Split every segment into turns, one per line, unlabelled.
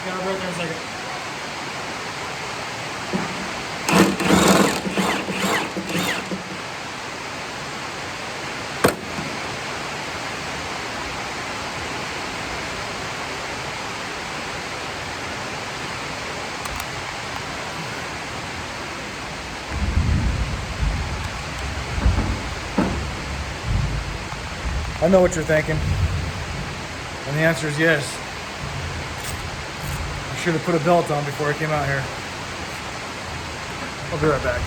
Got it right there in a second. I know what you're thinking, and the answer is yes. I should have put a belt on before I came out here. I'll be right back.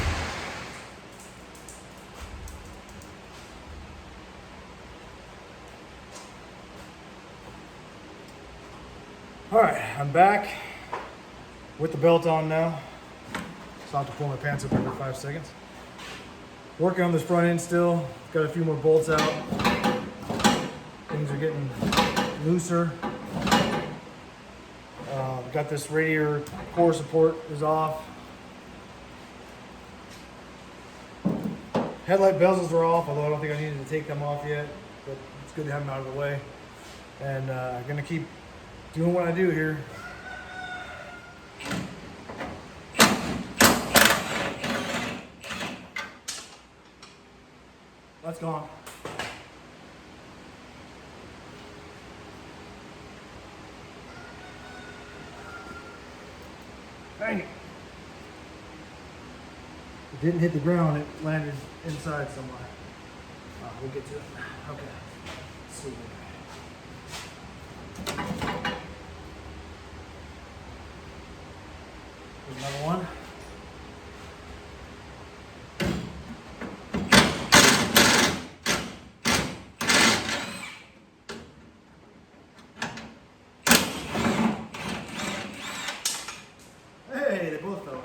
All right, I'm back with the belt on now. So I'll have to pull my pants up every 5 seconds. Working on this front end still. Got a few more bolts out. Things are getting looser. Got this radiator core support is off. Headlight bezels are off, although I don't think I needed to take them off yet, but it's good to have them out of the way. And I'm gonna keep doing what I do here. That's gone. Dang it. It didn't hit the ground, it landed inside somewhere. We'll get to it. Okay. Let's see. There's another one. Hey, they both fell.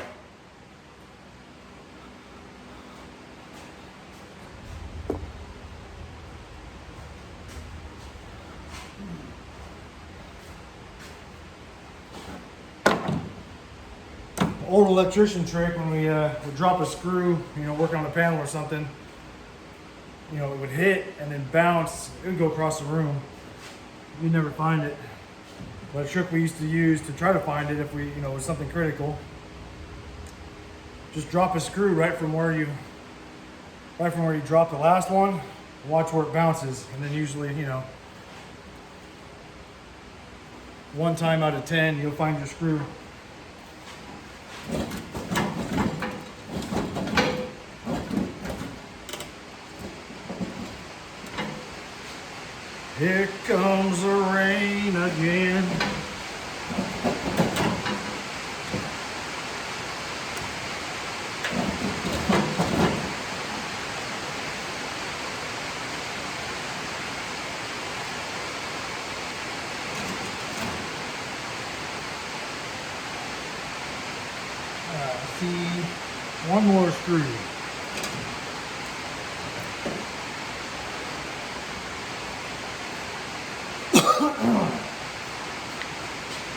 Old electrician trick when we would drop a screw, working on a panel or something, it would hit and then bounce. It would go across the room. You'd never find it. But a trick we used to use to try to find it if we, it was something critical, just drop a screw right from where you dropped the last one, watch where it bounces, and then usually, 1 time out of 10, you'll find your screw. Here comes the rain again. See, one more screw.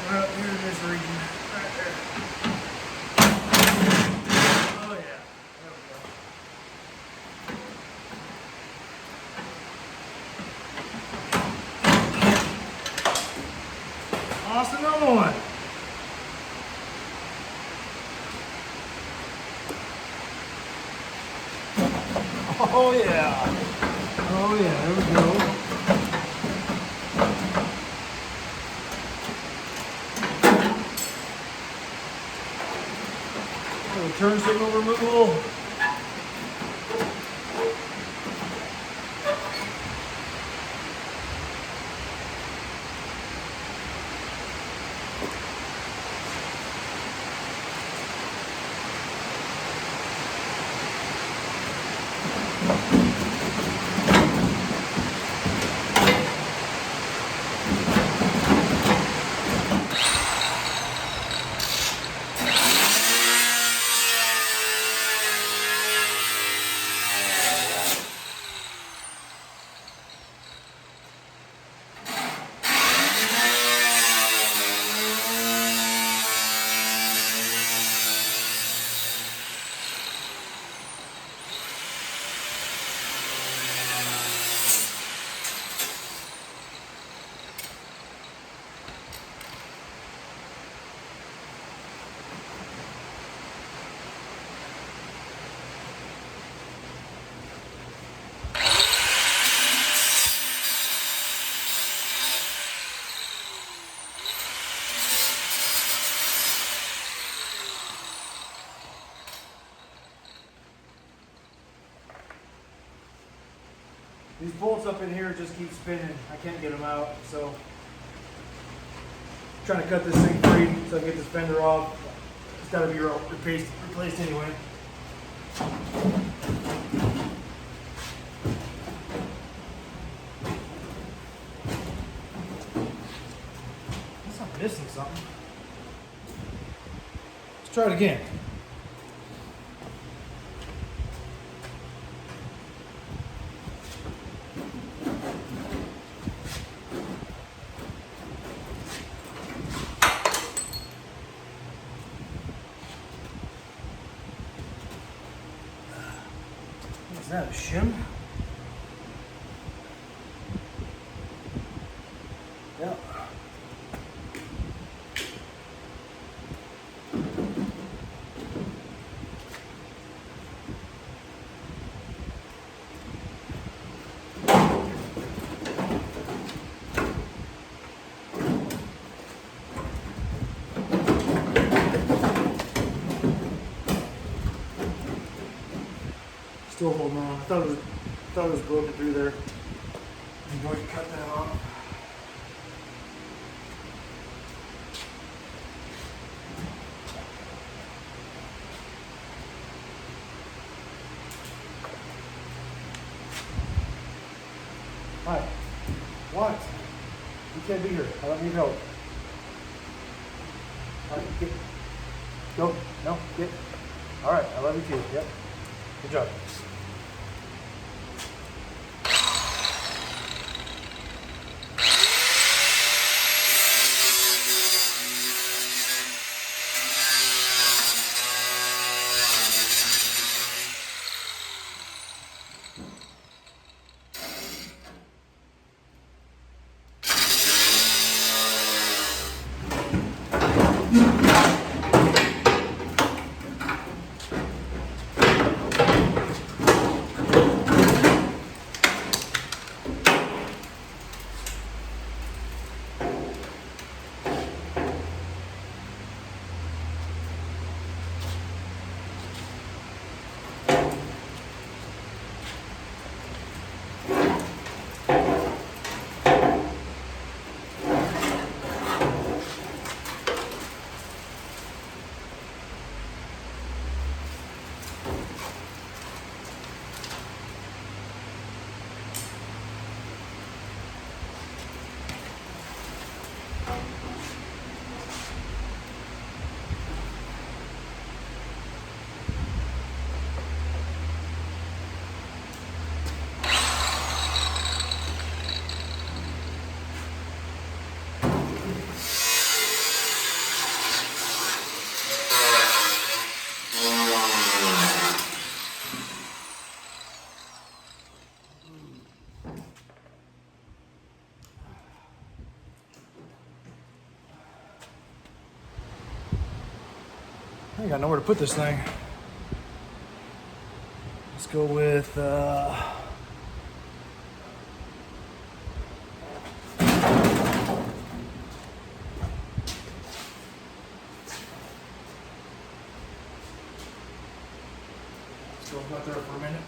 Right up here in this region, right there. Oh yeah, there we go. Lost another one. Oh yeah. Oh yeah, there we go. Turn signal removal. bolts up in here just keep spinning. I can't get them out, so I'm trying to cut this thing free so I can get this fender off. It's got to be replaced anyway. Guess I'm missing something. Let's try it again. Is that a shim? Yep. Still holding on. I thought it was broken through there. I'm going to cut that off. Hi. What? You can't be here. I don't need help. All right, get. Go. No, get. All right, I love you too. Yep. Good job. I got nowhere to put this thing. Let's go with let's go out there for a minute.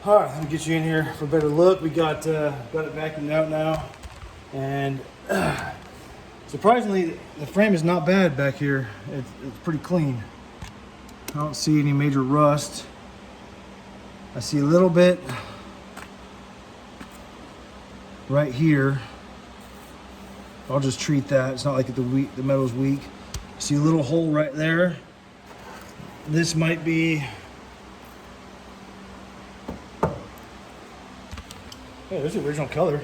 All right, let me get you in here for a better look. We got it vacuumed out now, and surprisingly, the frame is not bad back here. It's pretty clean. I don't see any major rust. I see a little bit right here. I'll just treat that. It's not like the metal's weak. See a little hole right there. This might be. Hey, there's the original color.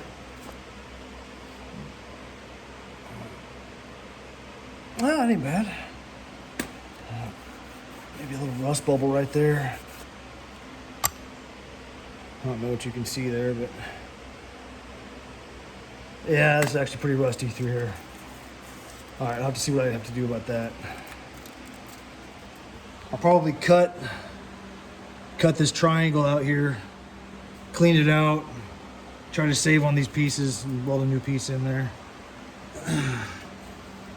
Well, that ain't bad. Maybe a little rust bubble right there. I don't know what you can see there, but yeah, it's actually pretty rusty through here. All right, I'll have to see what I have to do about that. I'll probably cut this triangle out here, clean it out, try to save on these pieces and weld a new piece in there.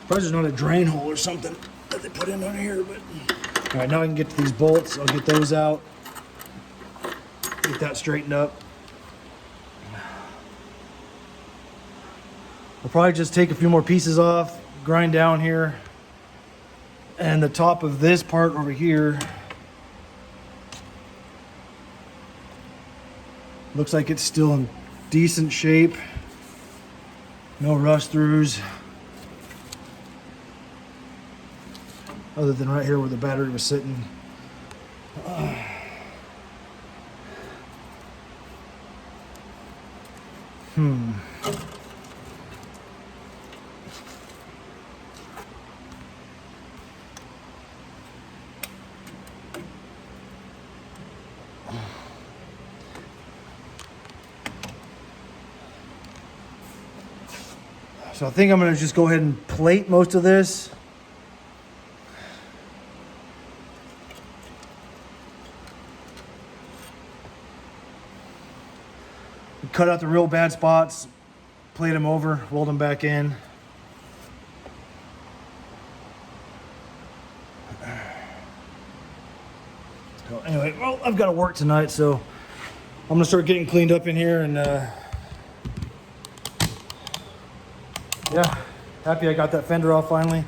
Probably there's not a drain hole or something that they put in on here, but all right, now I can get to these bolts. I'll get those out, get that straightened up. I'll probably just take a few more pieces off, grind down here, and the top of this part over here looks like it's still in decent shape. No rust throughs. Other than right here where the battery was sitting. So I think I'm going to just go ahead and plate most of this. Cut out the real bad spots, plate them over, weld them back in. So anyway, well, I've got to work tonight, so I'm going to start getting cleaned up in here, and yeah, happy I got that fender off finally.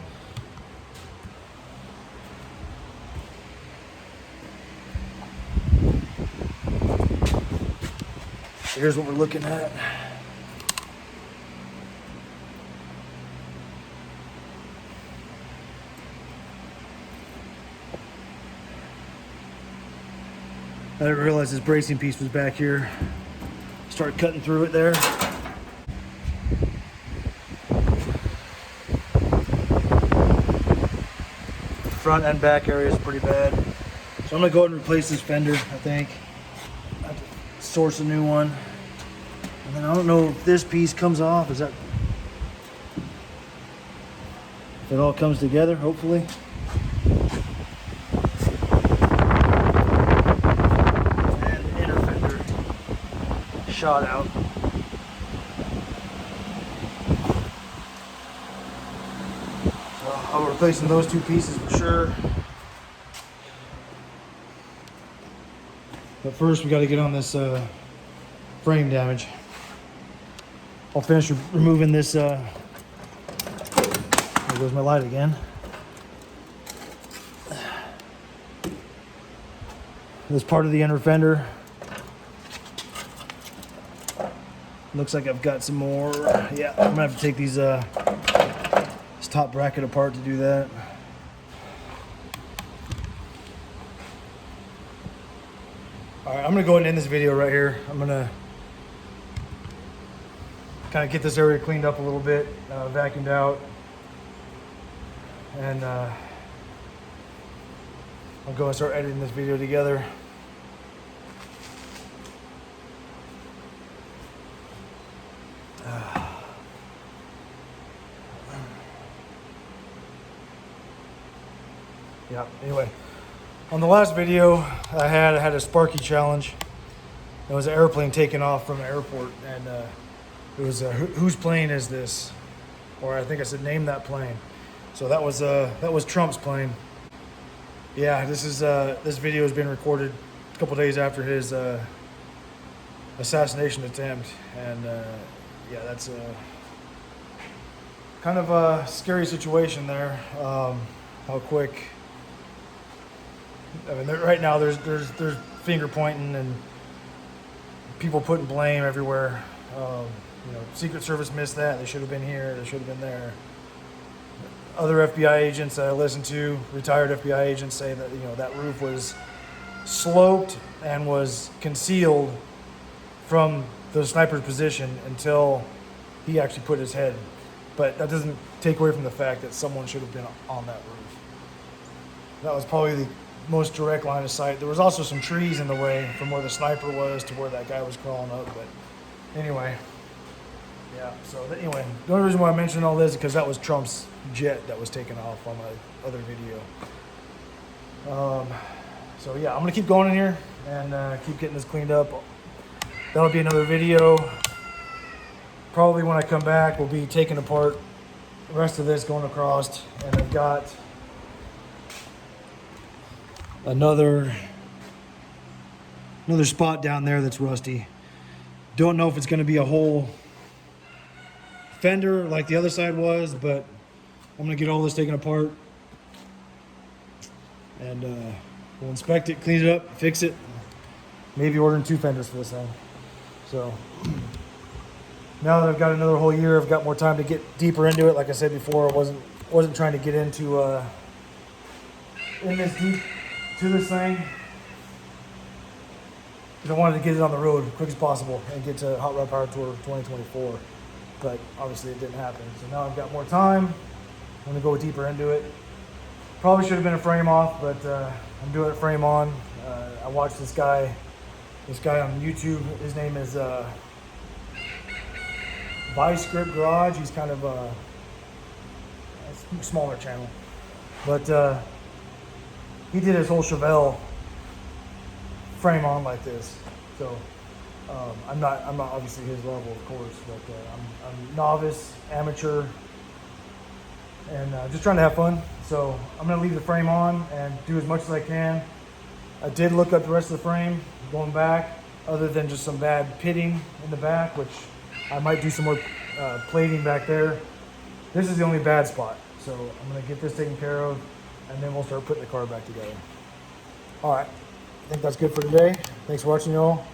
Here's what we're looking at. I didn't realize this bracing piece was back here. Start cutting through it there. Front and back area is pretty bad. So I'm gonna go ahead and replace this fender, I think. I have to source a new one. And then I don't know if this piece comes off. Is that, if it all comes together, hopefully. And the inner fender shot out. So I'll be replacing those two pieces for sure. But first we got to get on this frame damage. I'll finish removing this, there goes my light again. This part of the inner fender. Looks like I've got some more. Yeah, I'm gonna have to take these, this top bracket apart to do that. All right, I'm gonna go ahead and end this video right here. I'm gonna kind of get this area cleaned up a little bit, vacuumed out, and I'll go and start editing this video together. Yeah, anyway, on the last video I had a Sparky challenge. It was an airplane taking off from an airport, and it was whose plane is this? Or I think I said name that plane. So that was Trump's plane. Yeah, this video has been recorded a couple days after his assassination attempt. And yeah, that's a kind of a scary situation there. How quick. I mean, right now there's finger pointing and people putting blame everywhere. You know, Secret Service missed that. They should have been here. They should have been there. Other FBI agents that I listen to, retired FBI agents, say that, you know, that roof was sloped and was concealed from the sniper's position until he actually put his head. But that doesn't take away from the fact that someone should have been on that roof. That was probably the most direct line of sight. There was also some trees in the way from where the sniper was to where that guy was crawling up. But anyway, yeah. So anyway, the only reason why I mentioned all this is because that was Trump's jet that was taken off on my other video. So yeah, I'm gonna keep going in here and keep getting this cleaned up. That'll be another video. Probably when I come back, we'll be taking apart the rest of this, going across, and I've got another spot down there that's rusty. Don't know if it's going to be a whole fender like the other side was, but I'm going to get all this taken apart and we'll inspect it, clean it up, fix it. Maybe ordering 2 fenders for this thing. So now that I've got another whole year, I've got more time to get deeper into it. Like I said before, I wasn't trying to get into in this deep to this thing, because I wanted to get it on the road as quick as possible and get to Hot Rod Power Tour 2024. But obviously it didn't happen. So now I've got more time. I'm gonna go deeper into it. Probably should have been a frame off, but I'm doing it frame on. I watched this guy on YouTube. His name is Script Garage. He's kind of a smaller channel, but he did his whole Chevelle frame on like this. So I'm not obviously his level, of course, but I'm novice, amateur, and just trying to have fun. So I'm gonna leave the frame on and do as much as I can. I did look up the rest of the frame going back, other than just some bad pitting in the back, which I might do some more plating back there. This is the only bad spot. So I'm gonna get this taken care of, and then we'll start putting the car back together. All right, I think that's good for today. Thanks for watching, y'all.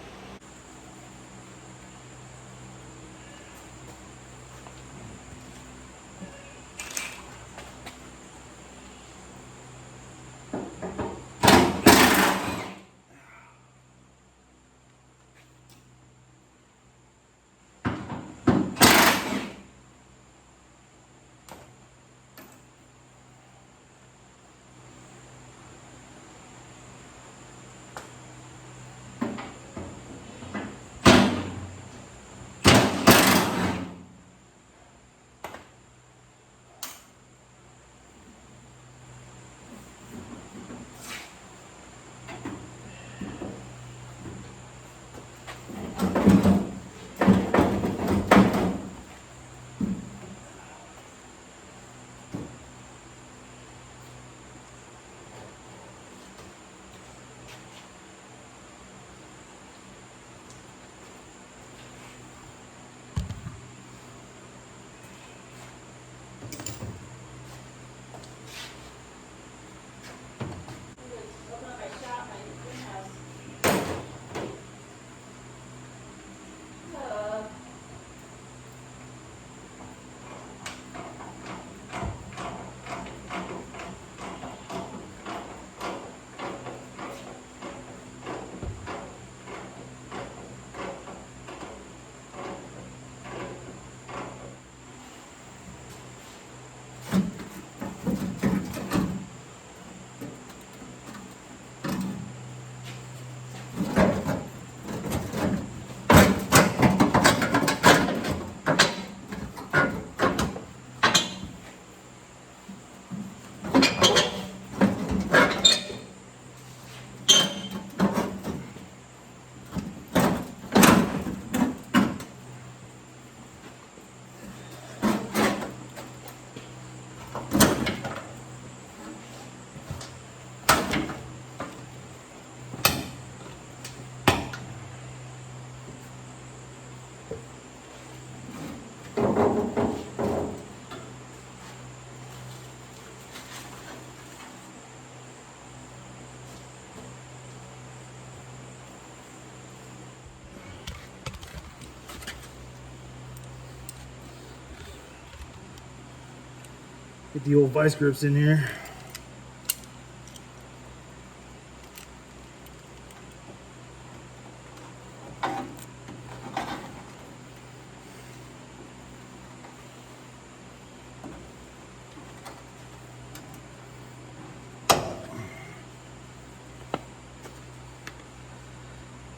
Get the old vice grips in here.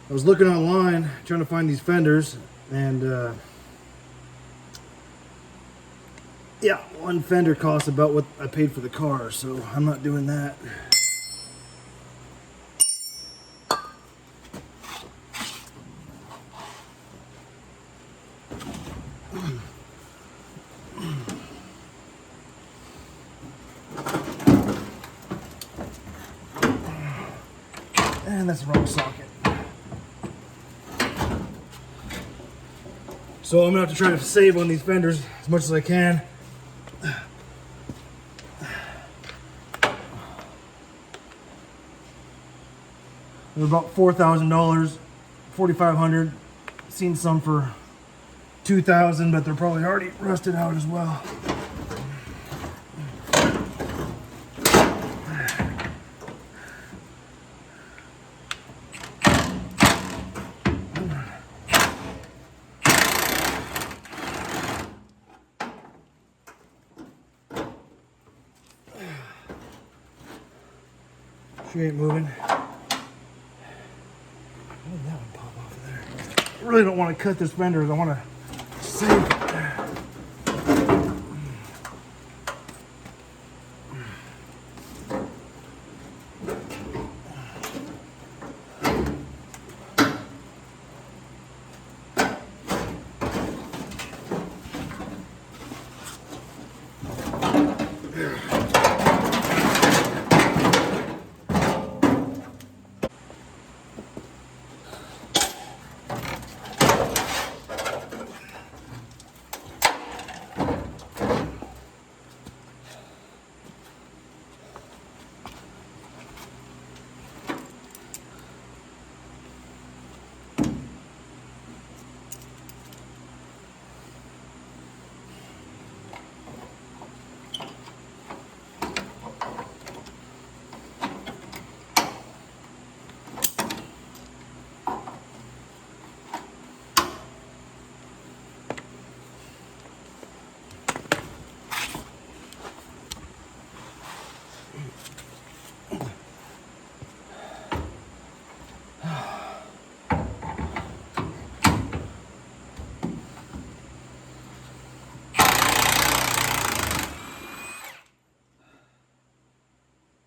I was looking online trying to find these fenders, and yeah, one fender costs about what I paid for the car, so I'm not doing that. And that's the wrong socket. So I'm gonna have to try to save on these fenders as much as I can. They're about $4,000, $4,500. Seen some for $2,000, but they're probably already rusted out as well. She ain't moving. How did that one pop off of there? I really don't want to cut this fender. I want to save it.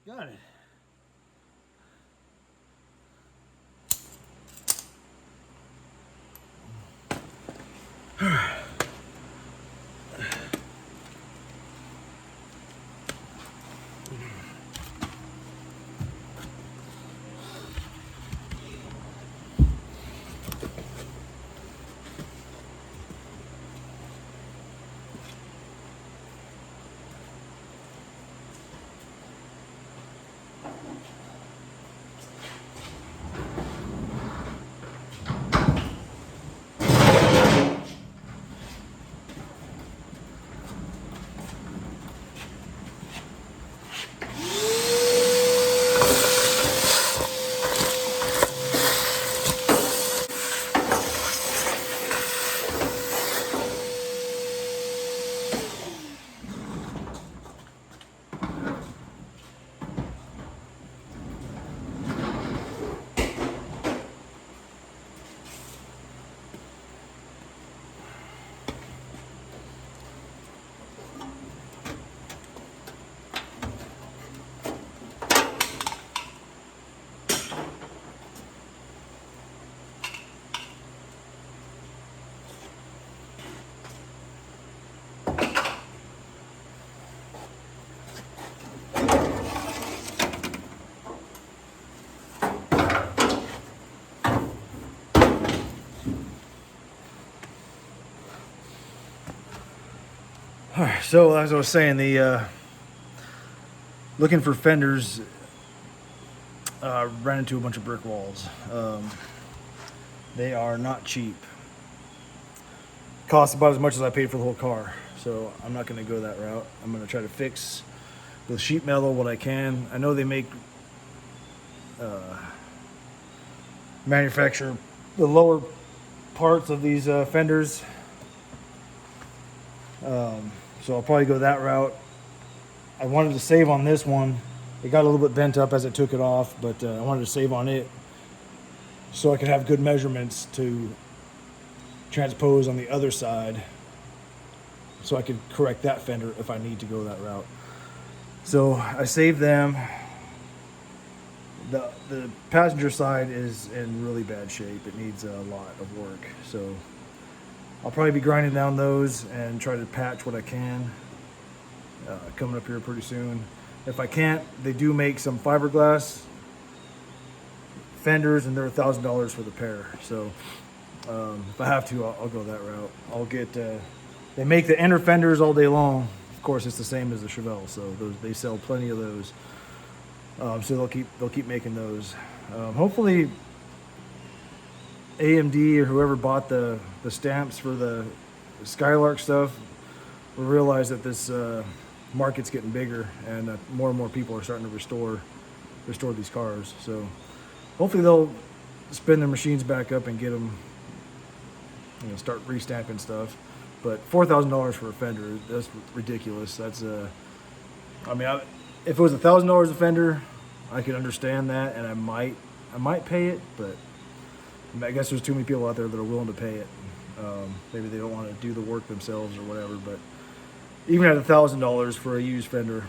Got it. Alright, so as I was saying, the looking for fenders, ran into a bunch of brick walls. They are not cheap. Cost about as much as I paid for the whole car. so I'm not going to go that route. I'm going to try to fix with sheet metal what I can. I know they make manufacture the lower parts of these fenders, so I'll probably go that route. I wanted to save on this one. It got a little bit bent up as I took it off, but I wanted to save on it so I could have good measurements to transpose on the other side, so I could correct that fender if I need to go that route. So I saved them. The passenger side is in really bad shape. It needs a lot of work. So I'll probably be grinding down those and try to patch what I can coming up here pretty soon. If I can't, they do make some fiberglass fenders, and they're $1,000 for the pair. So if I have to, I'll go that route. I'll get. They make the inner fenders all day long. Of course, it's the same as the Chevelle, so they sell plenty of those. So they'll keep making those. Hopefully, AMD or whoever bought the stamps for the Skylark stuff will realize that this market's getting bigger, and more and more people are starting to restore these cars. So hopefully they'll spin their machines back up and get them, start restamping stuff. But $4,000 for a fender, that's ridiculous. That's I mean, if it was $1,000 a fender, I could understand that, and I might pay it. But I guess there's too many people out there that are willing to pay it. Maybe they don't want to do the work themselves or whatever. But even at $1,000 for a used fender,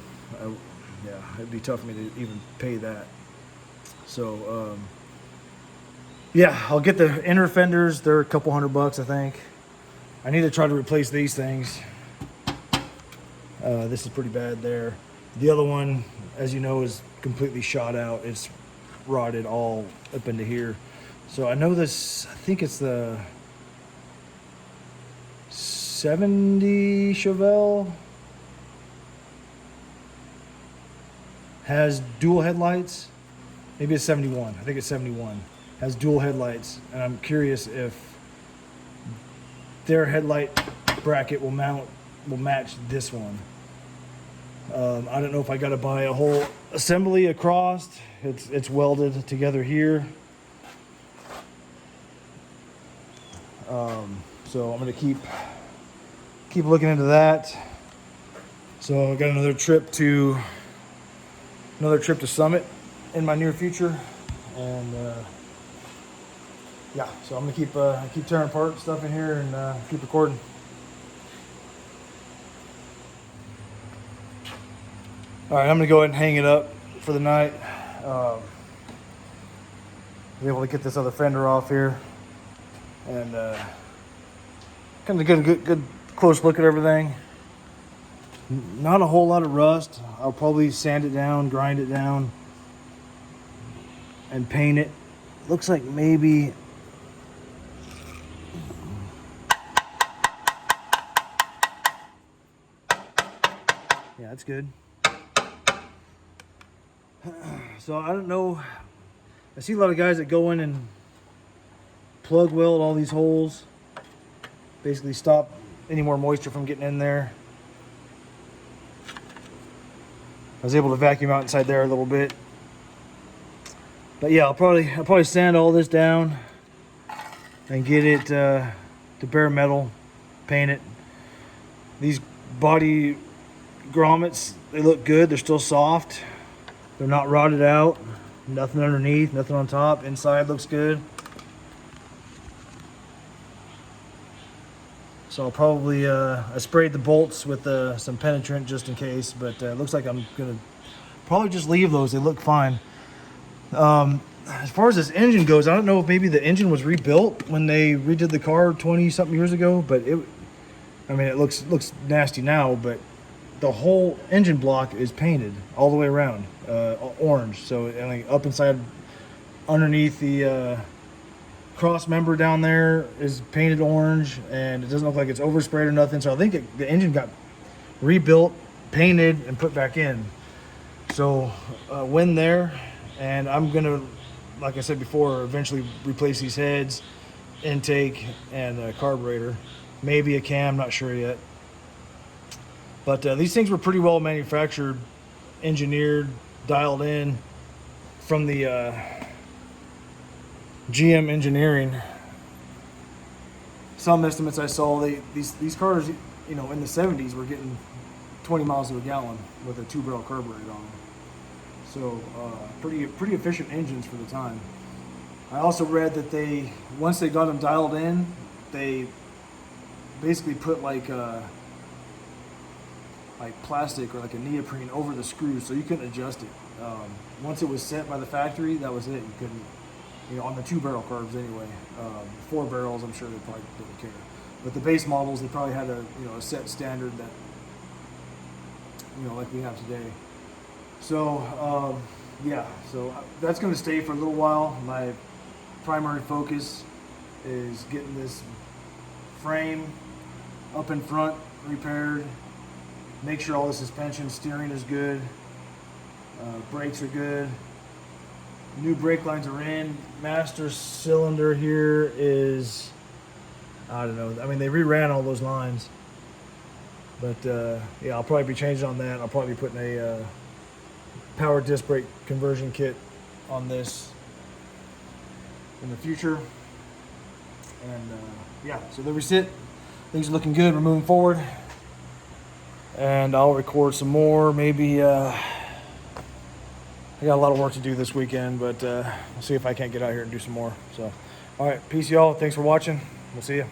yeah, it'd be tough for me to even pay that. So yeah, I'll get the inner fenders. They're a couple $100, I think. I need to try to replace these things. This is pretty bad there. The other one, as you know, is completely shot out. It's rotted all up into here. So I know this, I think it's the 70 Chevelle. Has dual headlights. Maybe it's 71. I think it's 71. Has dual headlights. And I'm curious if their headlight bracket will match this one. I don't know if I got to buy a whole assembly across. It's welded together here. So I'm gonna keep looking into that. So I got another trip to Summit in my near future, and yeah, so I'm gonna keep tearing apart stuff in here and keep recording. All right, I'm gonna go ahead and hang it up for the night. Be able to get this other fender off here, and kind of get a good close look at everything. Not a whole lot of rust. I'll probably sand it down, grind it down, and paint it. Looks like maybe yeah, that's good. So I don't know. I see a lot of guys that go in and plug weld all these holes, basically stop any more moisture from getting in there. I was able to vacuum out inside there a little bit, but yeah, I'll probably sand all this down and get it to bare metal, paint it. These body grommets, they look good. They're still soft. They're not rotted out. Nothing underneath, nothing on top. Inside looks good. So I'll probably, I sprayed the bolts with some penetrant just in case, but it looks like I'm gonna probably just leave those. They look fine. As far as this engine goes, I don't know if maybe the engine was rebuilt when they redid the car 20 something years ago, but I mean, it looks nasty now, but the whole engine block is painted all the way around, orange. So up inside, underneath the cross member down there is painted orange, and it doesn't look like it's oversprayed or nothing. So I think the engine got rebuilt, painted, and put back in. So win there, and I'm gonna, like I said before, eventually replace these heads, intake, and carburetor. Maybe a cam, not sure yet. But these things were pretty well manufactured, engineered, dialed in from the GM engineering. Some estimates I saw, these cars, you know, in the 70s were getting 20 miles to a gallon with a 2-barrel carburetor on them. So pretty efficient engines for the time. I also read that once they got them dialed in, they basically put like plastic or like a neoprene over the screws, so you couldn't adjust it. Once it was set by the factory, that was it. You couldn't, you know, on the 2-barrel carbs anyway. 4 barrels, I'm sure they probably didn't care. But the base models, they probably had a set standard that, you know, like we have today. So yeah, so that's going to stay for a little while. My primary focus is getting this frame up in front repaired. Make sure all the suspension, steering is good. Brakes are good. New brake lines are in. Master cylinder here is, I don't know. I mean, they reran all those lines. But yeah, I'll probably be changing on that. I'll probably be putting a power disc brake conversion kit on this in the future. And yeah, so there we sit. Things are looking good. We're moving forward. And I'll record some more. Maybe I got a lot of work to do this weekend, but we'll see if I can't get out here and do some more. So, all right, peace, y'all. Thanks for watching. We'll see you.